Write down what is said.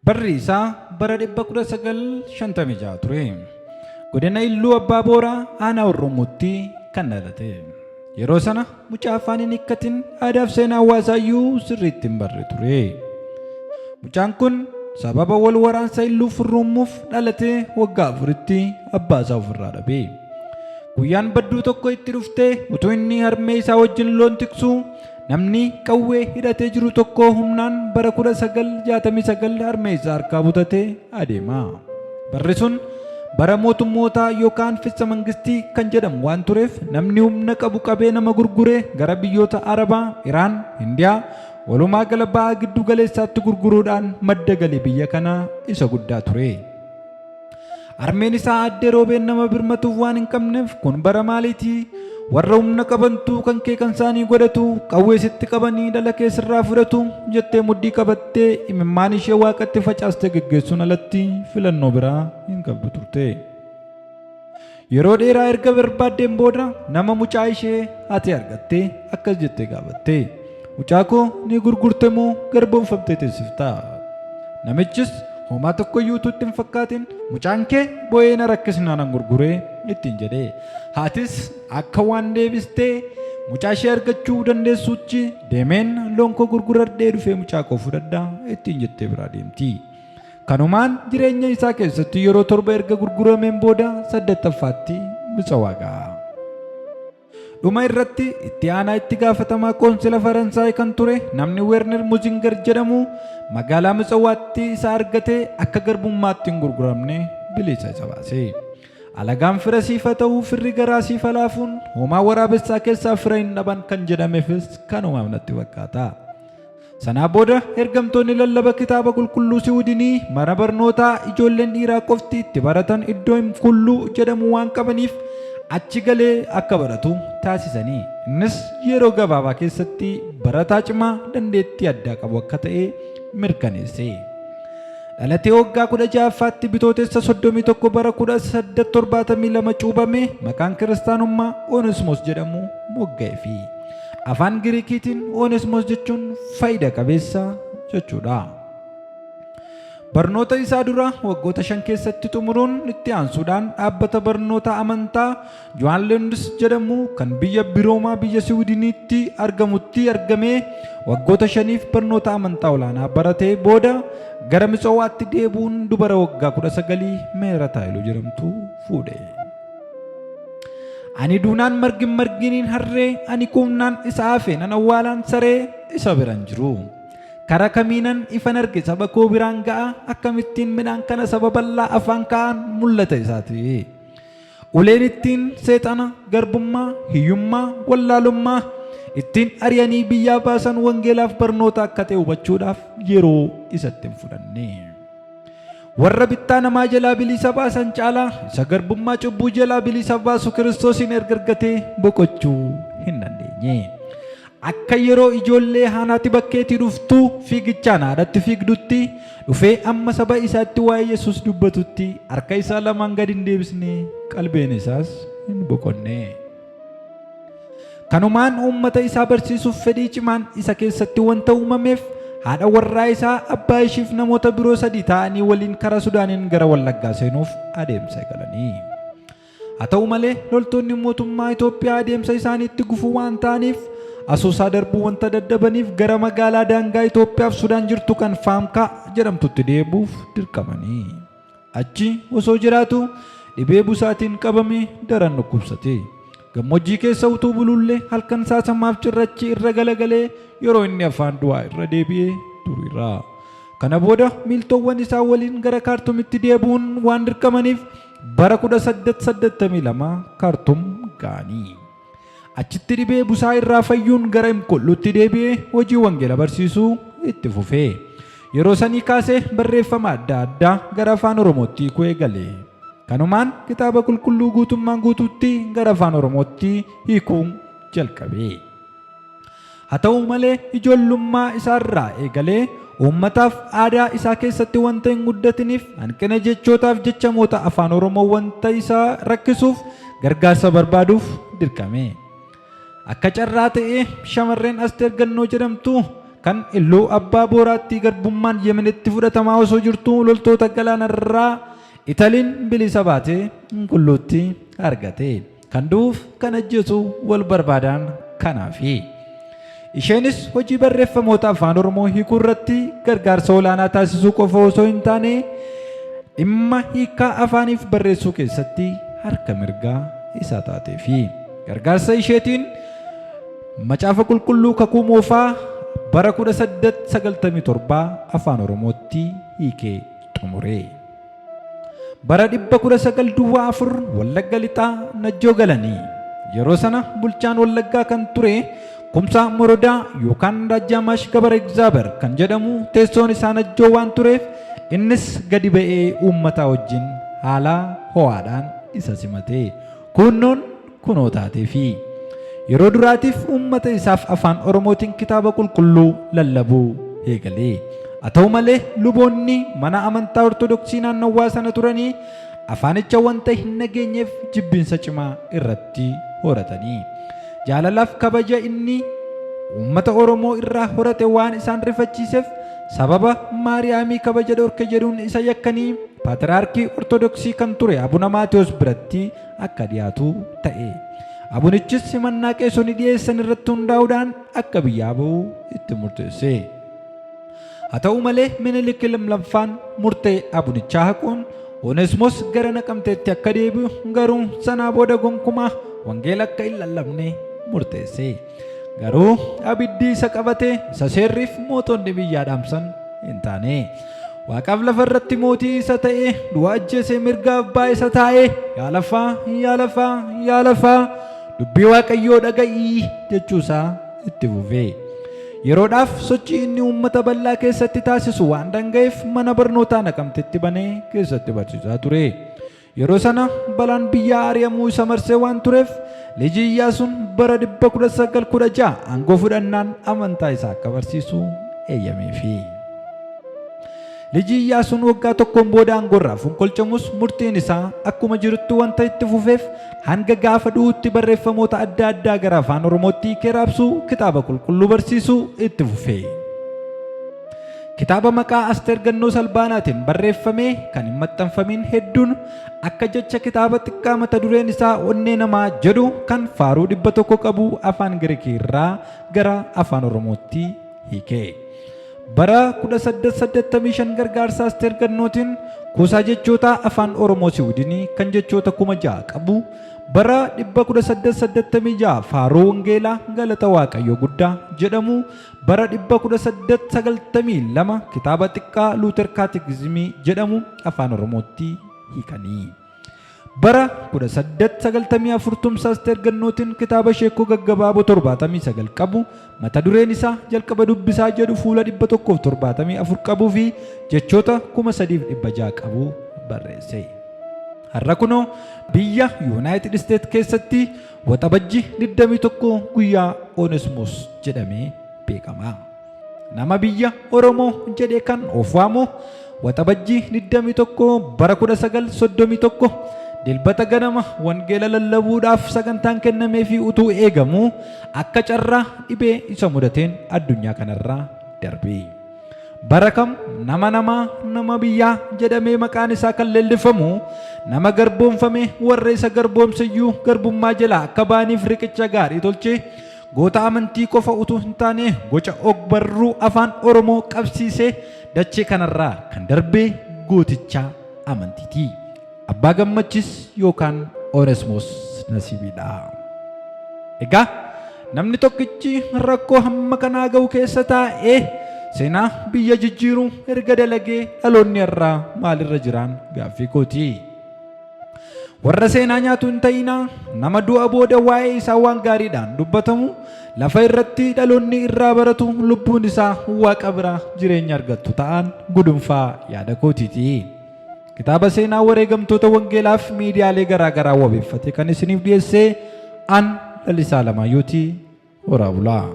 Barri isaa bara 1956 ture. Godina Illuu Abbaa Booraa aanaa Oromootti kan dhalate. Yeroo sana mucaa afaan hin hiikkatin aadaa fi seenaa hawaasaa iyyuu sirriitti hin barre ture. Mucaan kun sababa wal waraansa Illuu furruumuuf dhalatee waggaa 4tti abbaa isaa ofirraa dhabe. Guyyaan badduu tokko itti dhuftee utuu inni harmee isaa wajjin loon tiksu namni qawwee hidhatee jiru tokko humnaan bara 1969 harmee isaa harkaa butatee adeema. Barri sun bara mootummoota yookaan fissa mangistii kan jedhamu waan tureef namni humna qabu qabee nama gurguree gara biyyoota Arabaa, Iraan, Hindiyaa walumaa gala ba'aa giddu galeessaatti gurguruudhaan madda galii biyya kanaa isa guddaa ture. Harmeen isaa addee roobeen nama birmatuuf waan hin qabneef kun bara maaliitii warra humna qabantu kan kee kan isaanii godhatu qawwee sitti qabanii dhala keessirraa fudhatu jettee muddii qabattee imimmaan ishee waaqatti facaaste geggeessuun alatti filannoo biraa hin qabdu turte. Yeroo dheeraa erga barbaaddeen booda nama mucaa ishee ati argattee akkas jettee gaafatte. Mucaa koo ni gurgurte moo garboomfamtee teessifta? Namichis homaa tokko iyyuu utuutti hin fakkaatin mucaan kee boo'ee na rakkisnaan an gurguree ittiin jedhee. Haatis akka waan deebistee mucaa ishee argachuu dandeessuutti deemeen loon koo gurguradhee dhufee mucaa koo fudhadhaa ittiin jettee biraa deemti. Kanumaan jireenya isaa keessatti yeroo torba erga gurgurameen booda 8ffaatti Mitsawaa ga'a. Dhuma irratti itti aanaa itti gaafatamaa qoonsila Faransaay kan ture namni Werner Muzinger jedhamu magaalaa Mitsawaatti isa argatee akka garbummaatti hin gurguramne bilisa isa baase. Alagaan fira siifa ta'uu firri garaa siifa laafuun homaa waraabessaa keessaa fira hin dhaban kan jedhameefis kanumaaf natti fakkaata. Sanaa booda ergamtoonni lallaba kitaaba qulqulluu Siwiidinii mana barnootaa ijoolleen dhiiraa qofti itti baratan iddoo Imkulluu jedhamu waan qabaniif achi galee akka baratu taasisanii. Innis yeroo gabaabaa keessatti barataa cimaa dandeettii addaa qabu akka ta'e mirkaneesse. Dhalatee waggaa 16ffaatti bitootessa 31 bara 1872 cuubame maqaan kiristaanummaa Onesimos jedhamu mogga'eefi. Afaan Giriikiitiin Onesimos jechuun faayida qabeessa jechuudha. Barnoota isaa dura waggoota 5 keessatti xumuruun itti aansuudhaan dhaabbata barnoota amantaa Johanlendis jedhamu kan biyya Biroomaa biyya Siwiidiniitti argamutti argamee waggoota 5f barnoota amantaa olaanaa baratee booda gara Mitsawaatti deebuun dubara waggaa 19 Meerataa Iluu jedhamtu fuudhe. Ani duunaan marginiin harree ani kumnaan isa hafe nan awwaalaan saree isa biran jiru. Karaa kamiinan ifan arge saba koo biraan ga'a akkamittiin midhaan kana saba bal'aa afaan ka'an mul'ata isaati. Uleen ittiin seexana garbummaa hiyyummaa wallaalummaa ittiin ari'anii biyyaa baasan wangeelaaf barnoota akka ta'e hubachuudhaaf yeroo isatti hin fudhanne. Warra bittaa namaa jalaa bilisa baasan caalaa isa garbummaa cubbuu jalaa bilisa baasu Kiristoosiin erga argatee boqochuu hin dandeenye. Akka yeroo ijoollee haanaatti bakkeetti dhuftu fiigichaan haadhatti fiigdutti dhufee amma saba isaatti waa'ee Yesuus dubbatutti harka isaa lamaan gadi hin deebisne qalbeen isaas hin boqonne. Kanumaan uummata isaa barsiisuuf fedhii cimaan isa keessatti wanta uumameef haadha warraa isaa abbaa ishiif namoota biroo 3 ta'anii waliin karaa Sudaaniin gara Wallaggaa seenuuf adeemsa eegalanii. Haa ta'u malee loltoonni mootummaa Itoophiyaa adeemsa isaaniitti gufuu waan ta'aniif Asoosaa darbuu wanta daddabaniif gara magaalaa daangaa Itoophiyaaf Sudaan jirtu kan Faamkaa jedhamtutti deebuuf dirqamanii. Achi osoo jiraatu dhibee busaatiin qabame daran dhukkubsate. Gammoojjii keessa utuu bulullee halkan saasamaaf cirrachi irra galagalee yeroo inni afaan du'aa irra deebi'ee tureera. Kana booda miiltowwan isaa waliin gara Kaartumitti deebuun waan dirqamaniif bara 1882 Kaartum ga'anii. Achitti dhibee busaa irraa fayyuun gara Imkolluutti deebi'ee hojii wangeela barsiisuu itti fufee. Yeroo sanii kaasee barreeffama adda addaa gara afaan Oromootti eegale. Kanumaan kitaaba qulqulluu guutummaan guutuutti gara afaan Oromootti hiikuu jalqabe. Haa ta'u malee ijoollummaa isaarraa eegalee uummataaf aadaa isaa keessatti wanta hin guddatiniif hanqina jechootaaf jechamoota afaan Oromoo wanta isaa rakkisuuf gargaarsa barbaaduuf dirqame. Akka carraa ta'ee shamarreen Asteer Gannoo jedhamtu kan illuu abbaa booraatti garbummaan Yemenitti fudhatamaa osoo jirtuu loltoota galaanarraa Italiin bilisa baatee qulqullootti argate. Kan du'uuf kan ajjeesu wal barbaadan kanaafi. Isheenis hojii barreeffamoota afaan Oromoo hiikuu irratti gargaarsa olaanaa taasisuu qofa osoo hin taane dhimma hiikaa afaaniif barreessuu keessatti harka mirgaa isaa taateefi. Gargaarsa isheetiin macaafa qulqulluu kakuu moofaa bara 1897 afaan Oromootti hiikee xumure. Bara 1904 Wallagga Lixaa Najjoo galanii yeroo sana bulchaan Wallaggaa kan ture Kumsaa Morodaa yookaan Daajjamash Gabar Egzaaber kan jedhamu teessoon isaa Najjoo waan tureef innis gadi ba'ee uummata wajjin haala ho'aadhaan isa simate. Kunnoon kunoo taateefi yeroo duraatiif uummata isaaf afaan Oromootiin kitaaba qulqulluu lallabuu eegale. Haa ta'u malee luboonni mana amantaa Ortodoksii naannawaa sana turanii afaanicha wanta hin nageenyeef jibbinsa cimaa irratti horatanii. Jaalalaaf kabaja inni uummata Oromoo irraa horate waan isaan rifachiiseef sababa Maariyaamii kabaja dhorke jedhuun isa yakkanii Paatriyaarkii Ortodoksii kan ture Abuna Maatiyos biratti akka dhiyaatu ta'e. Abunichis simannaa qeessonni dhiyeessan irratti hundaa'uudhaan akka biyyaa ba'u itti murteesse. Haa ta'u malee Minilik lammaffaan murtee abunichaa haquun Oneesimoos gara Naqamteetti akka deebi'u garuu sanaa booda gonkumaa wangeela akka hin lallabne murteesse. Garuu abiddi isa qabatee isa seerriif mootonni biyyaa dhaamsan hin taane. Waaqaaf lafa irratti mootii isa ta'e du'a ajjeesee mirga abbaa isa taa'ee yaa lafaa yaa lafaa yaa lafaa dubbii Waaqayyoo dhaga'ii jechuusaa itti fufee. Yeroodhaaf sochii inni uummata bal'aa keessatti taasisu waan dhanga'eef mana barnootaa Naqamteetti banee keessatti barsiisaa ture. Yeroo sana balaan biyyaa ari'amuu isa marsee waan tureef Liji Iyyaasuun bara 1916 aangoo fudhannaan amantaa isaa akka barsiisu eeyyameefi. Liji Iyyaasuun waggaa tokkoon booda aangoorraa fonqolchamus murtiin isaa akkuma jirutti wanta itti fufeef hanga gaafa du'utti barreeffamoota adda addaa gara afaan Oromootti hiikee raabsuu kitaaba qulqulluu barsiisuu itti fufe. Kitaaba maqaa Asteer Gannoo Salbaanaatiin barreeffamee kan hin maxxanfamin hedduun akka jecha kitaaba xiqqaa mata dureen isaa onnee namaa jedhu kan faaruu 100 qabu afaan Giriikii irraa gara afaan Oromootti hiike. Bara 1885 gargaarsa Asteer Gannootiin kuusaa jechoota afaan Oromoo Siwiidinii kan jechoota 6,000 qabu bara 1886 faaruu wangeelaa galata Waaqayyoo guddaa jedhamu bara 1892 kitaaba xiqqaa Luuter Kaatekizimii jedhamu afaan Oromootti hiikanii. Bara 1894 tumsa Asteer Gannootiin kitaaba sheekoo gaggabaaboo 79 qabu mata dureen isaa jalqaba dubbisaa jedhu fuula 174 qabuu fi jechoota 3,600 qabu barreesse. Har'a kunoo biyya Yuunaayitid Isteet keessatti waxabajji 21 guyyaa Oneesimoos jedhamee beekama. Nama biyya Oromoo jedhee kan of waamu waxabajji 21 bara 1931 dilbata ganama wangeela lallabuudhaaf sagantaan kennamee fi utuu eegamu akka carraa dhibee isa mudateen addunyaa kanarraa darbe. Bara kam nama biyyaa jedhamee maqaan isaa kan leellifamu nama garboomfame warra isa garboomseyyuu garbummaa jalaa akka baaniif riqicha gaarii tolchee goota amantii qofa utuu hin taane gocha ogbarruu afaan Oromoo qabsiisee dachee kanarraa kan darbee gooticha amantiiti. Abbaa Gammachis yookaan Oneesimoos Nasiibidha. Egaa namni tokkichi rakkoo hamma kanaa ga'u keessa taa'ee seenaa biyya jijjiiruu erga dalagee dhaloonni irraa maalirra jiraan gaaffii kooti. Warra seenaa nyaatu hin ta'inaa nama du'a booda waa'ee isaa waan gaariidhaan dubbatamu lafa irratti dhaloonni irraa baratu lubbuun isaa waaqa biraa jireenya argattu ta'an gudunfaa yaada kootiiti. Kitaaba seenaa wareegamtoota wangeelaaf miidiyaalee garaa garaa wabeeffate kan isiniif dhiyeessee an Lalisaa Alamaayyootii horaa bulaa.